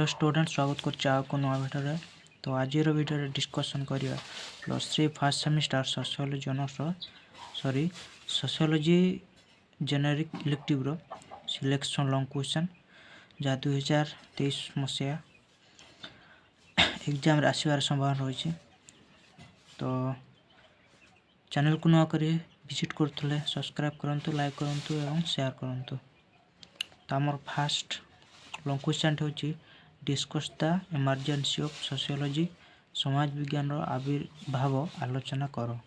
Student स्वागत कर नुआ भिडियो। तो आज भिडियो डिस्कसन करिया +3 first semester sociology honours sociology generic elective रो सिलेक्शन लॉन्ग क्वेश्चन जहाँ 2023 मसीहा एग्जाम आसबार संभावना रही। तो चैनल को नुआ करी विजिट करुले सब्सक्राइब करंतु, लाइक करंतु एवं शेयर करंतु। तो आमर फास्ट लॉन्ग क्वेश्चन होची discuss the emergency of sociology समाज विज्ञान आविर्भाव आलोचना करो।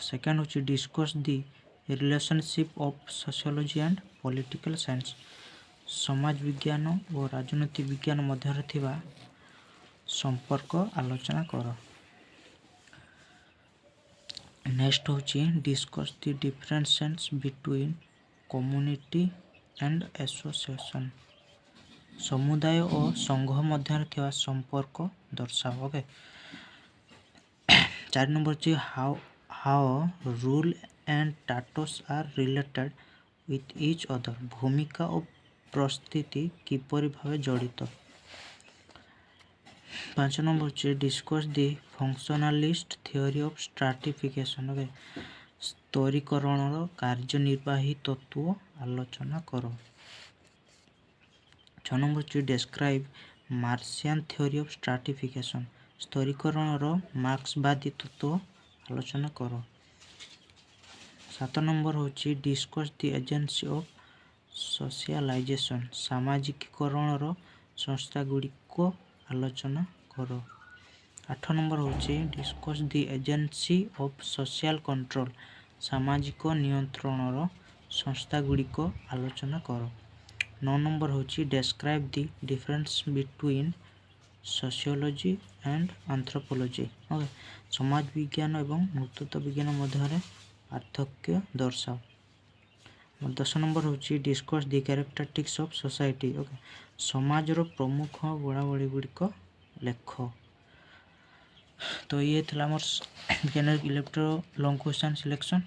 सेकेंड होची discuss the relationship of sociology and political science समाज विज्ञान और राजनीति विज्ञान मध्य थिबा संपर्क आलोचना करो। नेक्स्ट होची discuss the differences between community and association समुदाय और संघ मध्य थिबा संपर्क दर्शाओ। ओके 4 नंबर ची how role and status are related with each other भूमिका और परिस्थिति किपरि भावे जड़ित। 5 नंबर ची discuss the functionalist theory of stratification. Okay स्तरीकरण कार्यनिर्वाही तत्व आलोचना करो। 6 नंबर ची describe Marxian theory of stratification स्तरीकरण मार्क्सवादी तत्व आलोचना करो। 7 नंबर होची discuss the agency of socialisation सामाजिकीकरण संस्था गुड़िक आलोचना करो। 8 नंबर होची discuss the agency of social control सामाजिक नियंत्रण संस्था गुड़िक आलोचना करो। 9 नंबर होची describe the difference between sociology and anthropology okay समाज विज्ञान एवं नृतत्व विज्ञान मध्य पार्थक्य दर्शाओ। 10 नंबर होची discuss the characteristics of society okay समाज रो प्रमुख गुणावली गुड़िक लेख। तो ये थला more generic electro long question selection.